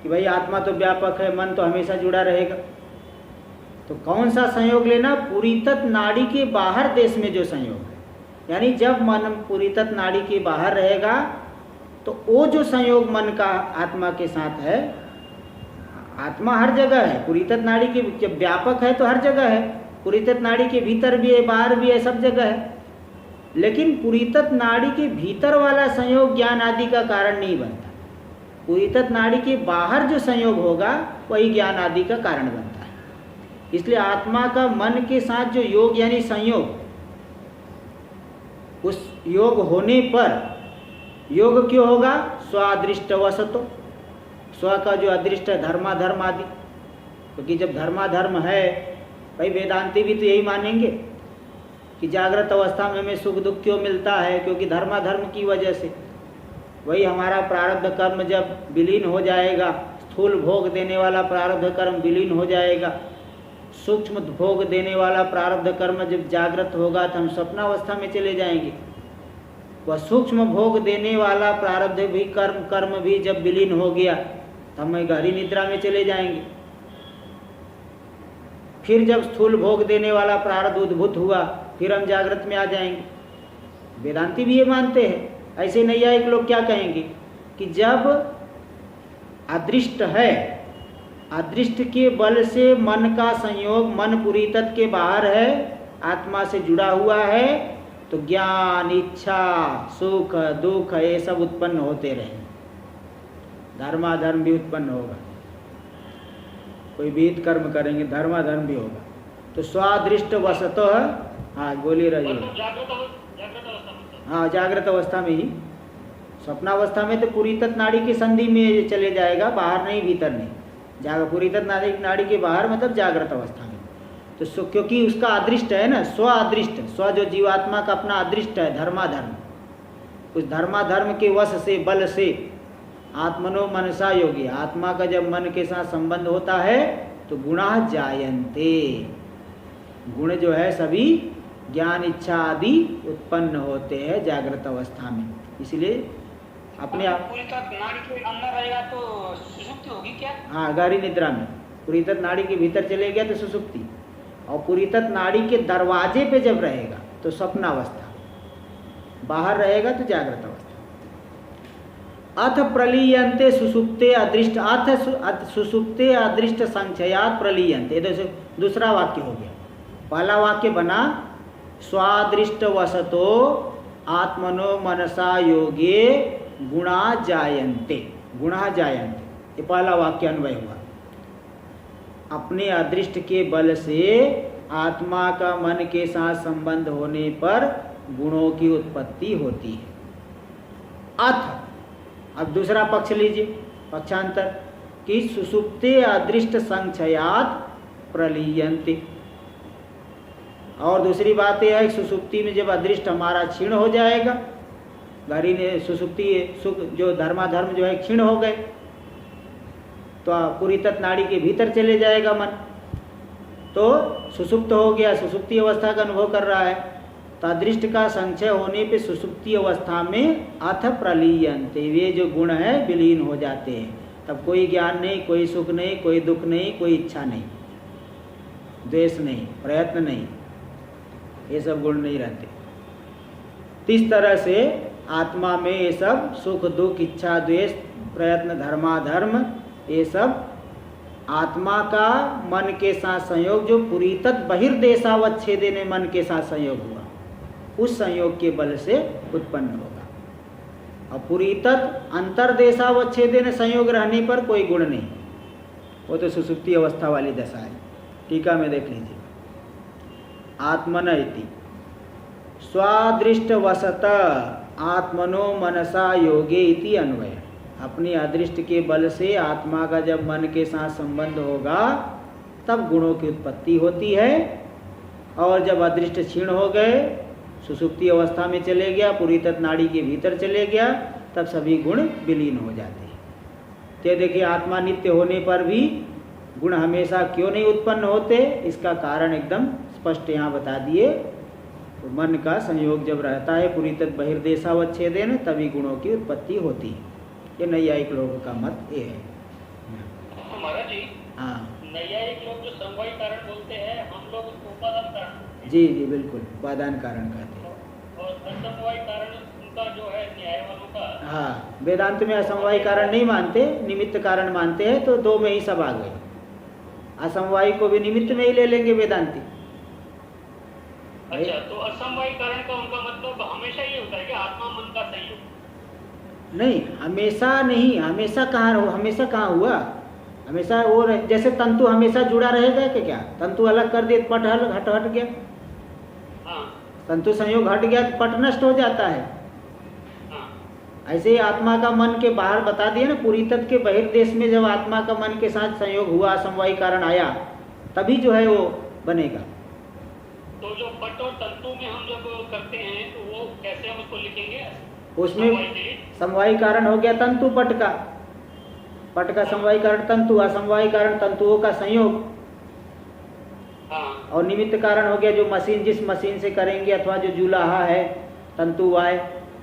A: कि भाई आत्मा तो व्यापक है, मन तो हमेशा जुड़ा रहेगा। तो कौन सा संयोग लेना? पुरीतत नाड़ी के बाहर देश में जो संयोग है, यानी जब मन पुरीतत नाड़ी के बाहर रहेगा तो वो जो संयोग मन का आत्मा के साथ है, आत्मा हर जगह है, पुरीतत नाड़ी के जब व्यापक है तो हर जगह है, पुरीतत नाड़ी के भीतर भी है, बाहर भी है, सब जगह है। लेकिन पुरीतत नाड़ी के भीतर वाला संयोग ज्ञान आदि का कारण नहीं बनता, पुरीतत नाड़ी के बाहर जो संयोग होगा वही ज्ञान आदि का कारण बनता है। इसलिए आत्मा का मन के साथ जो योग यानी संयोग, उस योग होने पर योग क्यों होगा? स्वादृष्ट वसतो, स्व का जो अदृष्ट है धर्माधर्म आदि, क्योंकि जब धर्माधर्म है, भाई वेदांती भी तो यही मानेंगे कि जागृत अवस्था में हमें सुख दुख क्यों मिलता है, क्योंकि धर्माधर्म की वजह से। वही हमारा प्रारब्ध कर्म जब विलीन हो जाएगा, स्थूल भोग देने वाला प्रारब्ध कर्म विलीन हो जाएगा, सूक्ष्म भोग देने वाला प्रारब्ध कर्म जब जागृत होगा तो हम स्वप्नावस्था में चले जाएंगे। वह सूक्ष्म भोग देने वाला प्रारब्ध भी कर्म भी जब विलीन हो गया तो हम गहरी निद्रा में चले जाएंगे। फिर जब स्थूल भोग देने वाला प्रारब्ध उद्भूत हुआ फिर हम जागृत में आ जाएंगे। वेदांती भी ये मानते हैं। ऐसे नैयायिक लोग क्या कहेंगे कि जब अदृष्ट है, अदृष्ट के बल से मन का संयोग, मन पूरी तत्व के बाहर है, आत्मा से जुड़ा हुआ है, तो ज्ञान, इच्छा, सुख दुख ये सब उत्पन्न होते रहेंगे, धर्माधर्म भी उत्पन्न होगा, कोई विहित कर्म करेंगे धर्माधर्म भी होगा। तो स्वादृष्ट वसतो, हाँ बोलिए रहिए। हाँ जागृत अवस्था में ही, स्वप्नावस्था में तो पूरी तत्व नाड़ी की संधि में चले जाएगा, बाहर नहीं भीतर नहीं। पूरी तत्व नाड़ी के बाहर मतलब जागृत अवस्था में। तो क्योंकि उसका अदृष्ट है ना, स्व अदृष्ट, स्व जो जीवात्मा का अपना अदृष्ट है धर्माधर्म, उस धर्माधर्म के वश से, बल से आत्मनो मनसा योगी, आत्मा का जब मन के साथ संबंध होता है तो गुणा जायन्ते, गुण जो है सभी ज्ञान इच्छा आदि उत्पन्न होते हैं जागृत अवस्था में। इसलिए अपने आप
B: पूरी तत्व नाड़ी के अंदर रहेगा तो सुषुप्ति होगी क्या?
A: हाँ गहरी निद्रा में पूरी तत्व नाड़ी के भीतर चले गया तो सुषुप्ति, और पूरी तत्व नाड़ी के दरवाजे पे जब रहेगा तो स्वप्नावस्था, बाहर रहेगा तो जागृत अवस्था। अथ प्रलीयन्ते सुषुप्ते अदृष्ट, अथ सुषुप्ते अदृष्ट संचयात प्रलीयन्ते, दूसरा वाक्य हो गया। पहला वाक्य बना स्वादृष्ट वसतो आत्मनो मनसा योगे गुणा जायन्ते, गुणा जायन्ते, ये पहला वाक्य अन्वय हुआ। अपने अदृष्ट के बल से आत्मा का मन के साथ संबंध होने पर गुणों की उत्पत्ति होती है। अथ, अब दूसरा पक्ष लीजिए, पक्षांतर कि सुषुप्ते अदृष्ट संचयात प्रलीयन्ते। और दूसरी बात यह है सुषुप्ति में जब अदृष्ट हमारा क्षीण हो जाएगा, गहरी ने सुषुप्ति सुख जो धर्माधर्म जो है क्षीण हो गए, तो पूरी तत्व नाड़ी के भीतर चले जाएगा मन, तो सुषुप्त हो गया, सुषुप्ति अवस्था का अनुभव कर रहा है। तो अदृष्ट का संचय होने पे सुषुप्ति अवस्था में अथ प्रलीयन्ते, वे जो गुण है विलीन हो जाते हैं। तब कोई ज्ञान नहीं, कोई सुख नहीं, कोई दुख नहीं, कोई इच्छा नहीं, द्वेष नहीं, प्रयत्न नहीं, ये सब गुण नहीं रहते। इस तरह से आत्मा में ये सब सुख दुख इच्छा द्वेष प्रयत्न धर्माधर्म ये सब आत्मा का मन के साथ संयोग, जो पुरीतत बहिर्देशावच्छेदेन मन के साथ संयोग हुआ, उस संयोग के बल से उत्पन्न होगा। और पुरीतत अंतर्देशावच्छेदेन संयोग रहने पर कोई गुण नहीं, वो तो सुषुप्ति अवस्था वाली दशा है। टीका में देख लीजिए, आत्मन इति स्वादृष्ट वसत आत्मनो मनसा योगे इति अन्वय। अपने अदृष्ट के बल से आत्मा का जब मन के साथ संबंध होगा तब गुणों की उत्पत्ति होती है। और जब अदृष्ट क्षीण हो गए, सुषुप्ति अवस्था में चले गया, पूरी तत्व नाड़ी के भीतर चले गया, तब सभी गुण विलीन हो जाते हैं। तो देखिए आत्मा नित्य होने पर भी गुण हमेशा क्यों नहीं उत्पन्न होते, इसका कारण एकदम स्पष्ट यहाँ बता दिए। तो मन का संयोग जब रहता है पूरी तत्व बहिर्देशावच्छेदेन, तभी गुणों की उत्पत्ति होती है। ये नैयायिक लोगों का मत ये है।
B: तो महाराज जी,
A: हाँ
B: नैयायिक लोग जो समवाय कारण बोलते हैं, हम लोग उसको उपादान कारण।
A: जी जी बिल्कुल, उपादान कारण कहते हैं।
B: और असमवाय कारण उनका जो है न्याय वालों का।
A: हाँ, वेदांत में असमवाय कारण नहीं मानते, निमित्त कारण मानते हैं। तो दो में ही सब आ गए। असमवाय को भी निमित्त में ही ले लेंगे वेदांती।
B: अच्छा, तो असमवाय कारण का उनका मतलब हमेशा ये होता है कि आत्मा मन का संयोग? नहीं,
A: हमेशा नहीं। हमेशा कहाँ हुआ? हमेशा वो जैसे तंतु हमेशा जुड़ा रहेगा कि क्या? तंतु अलग कर दिए पट हट गया।
B: हाँ।
A: तंतु संयोग हट गया तो पट नष्ट हो जाता है।
B: हाँ।
A: ऐसे ही आत्मा का मन के बाहर बता दिया ना, पूरी तत्व के बहिर्देश में जब आत्मा का मन के साथ संयोग हुआ, समवायी कारण आया, तभी जो है वो बनेगा।
B: तो जो पट और तंतु में हम जब करते हैं तो वो कैसे हम उसको लिखेंगे?
A: उसमें समवायी कारण हो गया तंतु पट का, पट का समवायी कारण तंतु, असमवायी कारण तंतुओं का संयोग, और निमित्त कारण हो गया जो मशीन, जिस मशीन से करेंगे, अथवा जो जुलाहा है तंतु वाय,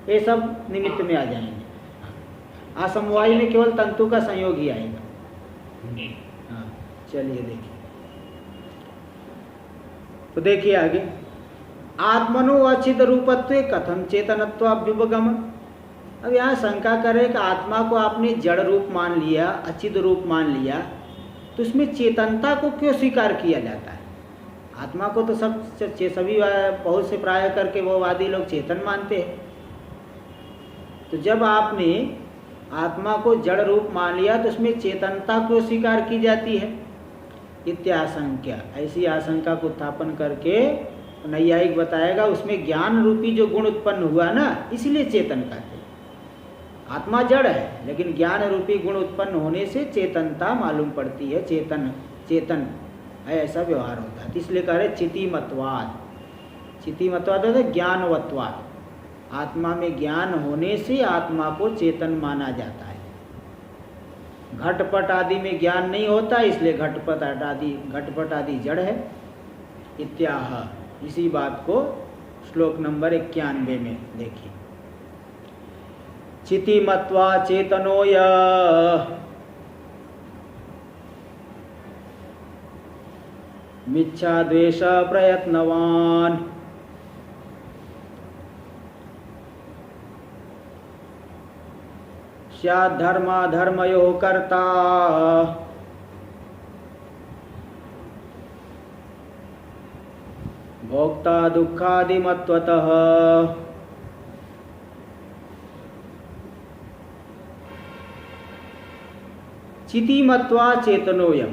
A: ये सब निमित्त में आ जाएंगे। असमवायी में केवल तंतु का संयोग ही आएगा। हाँ, चलिए देखिए, तो देखिए आगे, आत्मनो अचित रूपत्व कथम चेतनत्वाभ्युपगम। अब यहाँ शंका करे कि आत्मा को आपने जड़ रूप मान लिया, अचित रूप मान लिया, तो उसमें चेतनता को क्यों स्वीकार किया जाता है? आत्मा को तो सभी बहुत से प्राय करके वो वादी लोग चेतन मानते हैं। तो जब आपने आत्मा को जड़ रूप मान लिया तो उसमें चेतनता क्यों स्वीकार की जाती है? इत्याशंका, ऐसी आशंका को उत्थापन करके नैयायिक बताएगा उसमें ज्ञान रूपी जो गुण उत्पन्न हुआ ना, इसलिए चेतन कहते हैं। आत्मा जड़ है लेकिन ज्ञान रूपी गुण उत्पन्न होने से चेतनता मालूम पड़ती है, चेतन है, ऐसा व्यवहार होता है। इसलिए कह रहे चितिमत्वाद, चितिमत्वाद है ज्ञानवत्वाद, आत्मा में ज्ञान होने से आत्मा को चेतन माना जाता है। घटपट आदि में ज्ञान नहीं होता, इसलिए घटपट आदि जड़ है। इत्याह, इसी बात को श्लोक नंबर 91 में देखिए। चितिमत्वा चेतनोय मिच्छा द्वेष प्रयत्नवान स्यात् धर्माधर्मयोः कर्ता भोक्ता दुःखादिमत्वतः चितिमत्वा चेतनोयम।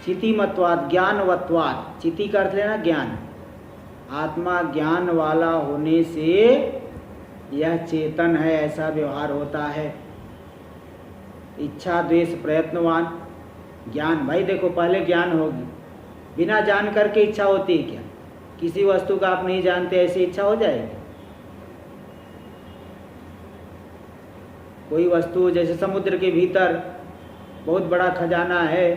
A: चितिमत्वात् ज्ञानवत्वात्, चिति का अर्थ लेना ज्ञान, आत्मा ज्ञान वाला होने से यह चेतन है, ऐसा व्यवहार होता है। इच्छा द्वेष प्रयत्नवान, ज्ञान, भाई देखो पहले ज्ञान होगी, बिना जान करके इच्छा होती है क्या? किसी वस्तु का आप नहीं जानते, ऐसी इच्छा हो जाएगी? कोई वस्तु जैसे समुद्र के भीतर बहुत बड़ा खजाना है,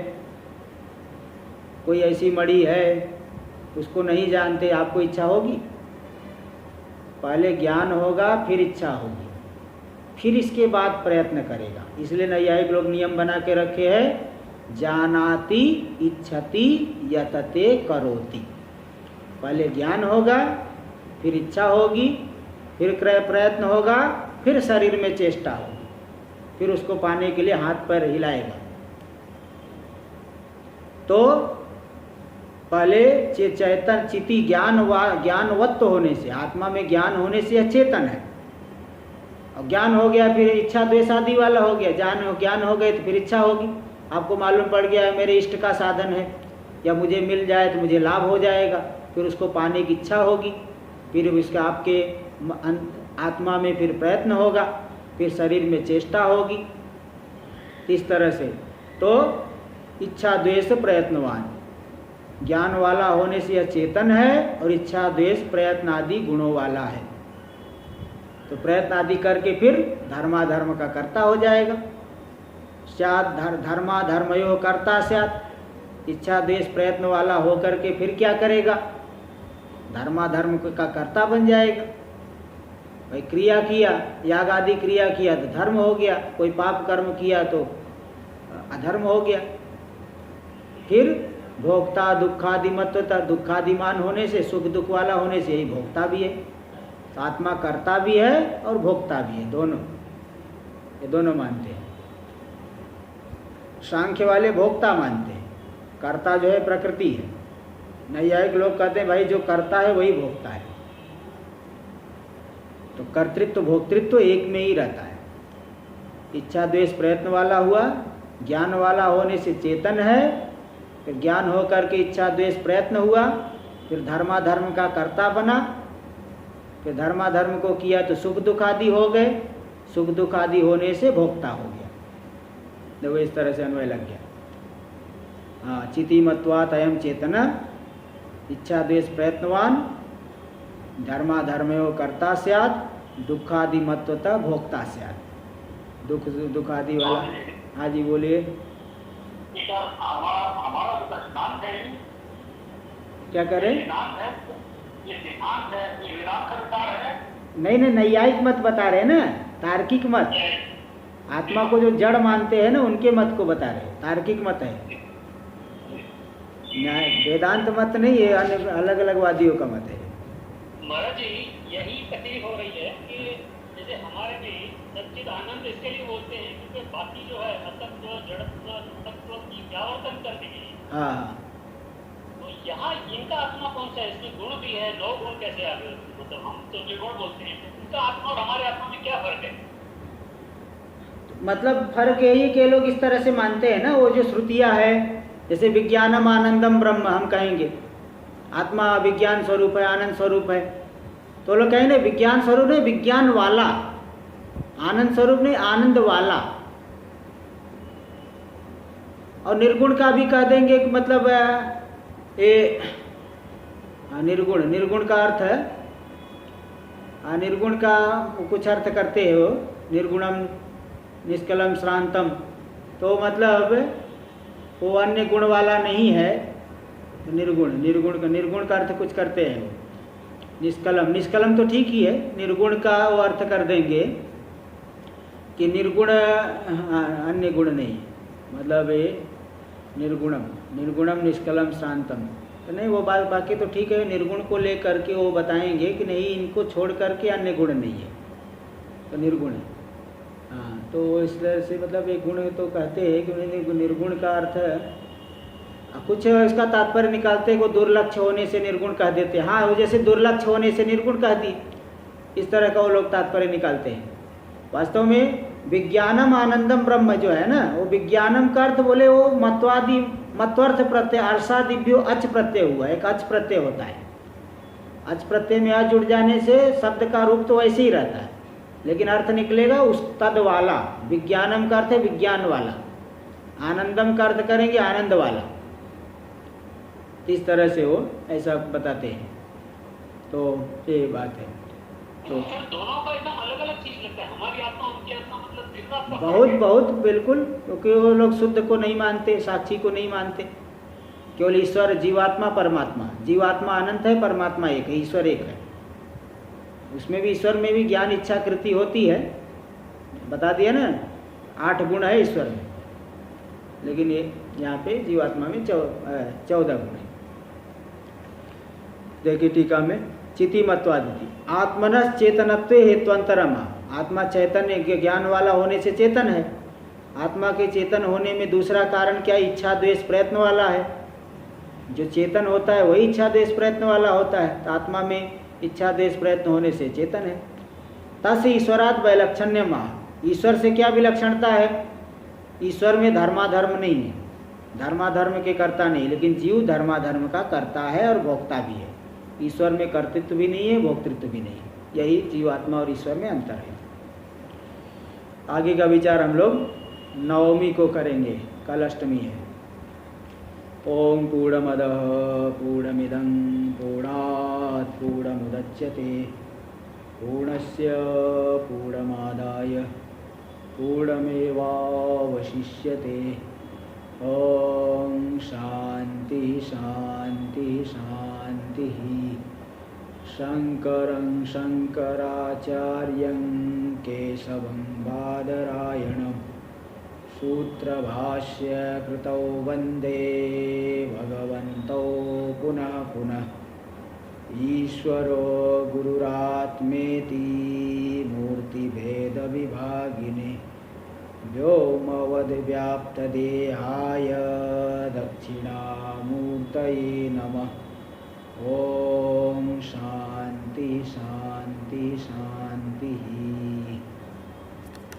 A: कोई ऐसी मणि है, उसको नहीं जानते, आपको इच्छा होगी? पहले ज्ञान होगा, फिर इच्छा होगी, फिर इसके बाद प्रयत्न करेगा। इसलिए नैयायिक लोग नियम बना के रखे हैं, जानाति इच्छति यतते करोति। पहले ज्ञान होगा, फिर इच्छा होगी, फिर प्रयत्न होगा, फिर शरीर में चेष्टा होगी, फिर उसको पाने के लिए हाथ पैर हिलाएगा। तो पहले चेतन चिति ज्ञानवत्व होने से, आत्मा में ज्ञान होने से यह चेतन है, और ज्ञान हो गया फिर इच्छा द्वेष आदि वाला हो गया। ज्ञान हो गए तो फिर इच्छा होगी। आपको मालूम पड़ गया है मेरे इष्ट का साधन है, या मुझे मिल जाए तो मुझे लाभ हो जाएगा, फिर उसको पाने की इच्छा होगी, फिर उसका आपके आत्मा में फिर प्रयत्न होगा, फिर शरीर में चेष्टा होगी। इस तरह से तो इच्छा द्वेष प्रयत्नवान, ज्ञान वाला होने से यह चेतन है, और इच्छा द्वेष प्रयत्न आदि गुणों वाला है। तो प्रयत्न आदि करके फिर धर्माधर्म का कर्ता हो जाएगा। स्यात् धर्माधर्मयोः कर्ता स्यात्, इच्छा द्वेष प्रयत्न वाला हो करके फिर क्या करेगा? धर्माधर्म का कर्ता बन जाएगा। भाई क्रिया किया, याग आदि क्रिया किया तो धर्म हो गया, कोई पाप कर्म किया तो अधर्म हो गया। फिर भोक्ता दुःखादिमत्वता, दुःखादिमान होने से, सुख दुख वाला होने से यही भोक्ता भी है। तो आत्मा कर्ता भी है और भोक्ता भी है, दोनों, ये दोनों मानते हैं। सांख्य वाले भोक्ता मानते हैं, कर्ता जो है प्रकृति है। नैयायिक लोग कहते हैं भाई जो कर्ता है वही भोक्ता है। तो कर्तृत्व भोक्तृत्व एक में ही रहता है। इच्छा द्वेष प्रयत्न वाला हुआ, ज्ञान वाला होने से चेतन है, फिर ज्ञान होकर के इच्छा द्वेष प्रयत्न हुआ, फिर धर्माधर्म का कर्ता बना, फिर धर्माधर्म को किया तो सुख दुख आदि हो गए, सुख दुख आदि होने से भोक्ता हो गया। देखो इस तरह से अन्वय लग गया। हाँ, चितिमत्वात् अयम चेतन इच्छा द्वेष प्रयत्नवान धर्माधर्मयो कर्ता स्यात् दुखादि मत्वतः भोक्ता स्यात्। दुख आदि वाला। हाँ जी बोलिए।
B: हमारा जो सिद्धांत है,
A: क्या करें?
B: ये सिद्धांत है, ये विधान का विचार है।
A: नहीं, नैयायिक मत बता रहे ना, तार्किक मत। आत्मा को जो जड़ मानते हैं ना, उनके मत को बता रहे। तार्किक मत है, वेदांत मत नहीं है, अलग अलग वादियों का मत है।
B: महाराज जी, यही तकलीफ हो रही है कि जैसे हमारे में सच्चिद आनंद इसके लिए बोलते हैं क्योंकि बाकी जो है असत्व जड़त्व तत्व की व्यावर्तन करने के लिए।
A: हाँ,
B: तो यहाँ इनका आत्मा कौन सा है? इसमें गुण भी है, 9 गुण कैसे आ गए? मतलब हम तो निर्गुण बोलते हैं, उनका आत्मा और हमारे आत्मा में क्या फर्क है?
A: मतलब फर्क यही कि लोग इस तरह से मानते हैं ना, वो जो श्रुतियाँ है, जैसे विज्ञानम आनंदम ब्रह्म हम कहेंगे, आत्मा विज्ञान स्वरूप है, आनंद स्वरूप है, तो लोग कहेंगे विज्ञान स्वरूप नहीं, विज्ञान वाला, आनंद स्वरूप नहीं, आनंद वाला। और निर्गुण का भी कह देंगे कि मतलब ये निर्गुण का अर्थ है, निर्गुण का कुछ अर्थ करते हो, निर्गुणम निष्कलम श्रांतम, तो मतलब वो अन्य गुण वाला नहीं है, तो निर्गुण का अर्थ कुछ करते हैं। निष्कलम तो ठीक ही है, निर्गुण का वो अर्थ कर देंगे कि निर्गुण अन्य गुण नहीं, मतलब ये निर्गुणम निष्कलम शांतम, तो नहीं वो बात बाकी तो ठीक है। निर्गुण को लेकर के वो बताएंगे कि नहीं, इनको छोड़ करके अन्य गुण नहीं है, तो निर्गुण है। हाँ, तो इस तरह से मतलब एक गुण तो कहते हैं कि निर्गुण का अर्थ कुछ इसका तात्पर्य निकालते हैं को दुर्लक्ष होने से निर्गुण कह देते हैं। हाँ, वो जैसे दुर्लक्ष होने से निर्गुण कह दी, इस तरह का वो लोग तात्पर्य निकालते हैं। वास्तव में विज्ञानम आनंदम ब्रह्म जो है ना, वो विज्ञानम का अर्थ बोले वो मत्वादि मत्वर्थ प्रत्यय अर्षादिभ्यो अच प्रत्यय हुआ, एक अच प्रत्यय होता है। अच प्रत्यय में अच जुड़ जाने से शब्द का रूप तो वैसे ही रहता है, लेकिन अर्थ निकलेगा उस तद वाला। विज्ञानम का अर्थ है विज्ञान वाला, आनंदम का अर्थ करेंगे आनंद वाला। इस तरह से वो ऐसा बताते हैं, तो ये बात है। तो
B: दोनों का एकदम अलग अलग चीज लगता है, हमारी आत्मा उनकी आत्मा, मतलब
A: बहुत बिल्कुल, क्योंकि वो लोग शुद्ध को नहीं मानते, साक्षी को नहीं मानते, केवल ईश्वर जीवात्मा परमात्मा। जीवात्मा अनंत है, परमात्मा एक है, ईश्वर एक है। उसमें भी ईश्वर में भी ज्ञान इच्छा कृति होती है, बता दिया ना, 8 गुण है ईश्वर में, लेकिन ये यहाँ पे जीवात्मा में 14 गुण है। देखिए टीका में, चितिमत्वादिति आत्मनस चेतनत्व हेत्वंतरम, आत्मा चैतन्य ज्ञान वाला होने से चेतन है। आत्मा के चेतन होने में दूसरा कारण क्या? इच्छा द्वेष प्रयत्न वाला है। जो चेतन होता है वही इच्छा द्वेष प्रयत्न वाला होता है, तो आत्मा में इच्छा द्वेष प्रयत्न होने से चेतन है। तस् ईश्वरात् वैलक्षण्यम, ईश्वर से क्या विलक्षणता है? ईश्वर में धर्माधर्म नहीं है, धर्माधर्म के कर्ता नहीं, लेकिन जीव धर्माधर्म का कर्ता है और भोक्ता भी है। ईश्वर में कर्तृत्व भी नहीं है, भोक्तृत्व भी नहीं है। यही जीवात्मा और ईश्वर में अंतर है। आगे का विचार हम लोग नवमी को करेंगे, कल अष्टमी है। ओम पूर्णमदः पूर्णमिदं पूर्णात् पूर्णमुदच्यते पूर्णस्य पूर्णमादाय पूर्णमेवावशिष्यते। ओम शांति शांति शांति। शंकरं शंकराचार्यं केशवं बादरायणं सूत्रभाष्य कृतौ वंदे भगवन्तौ पुनः पुनः। ईश्वरो गुरुरात्मेति मूर्तिभेदविभागिने व्योमवद्व्याप्तदेहाय दक्षिणामूर्तये नमः। ओम शांति शांति शांति।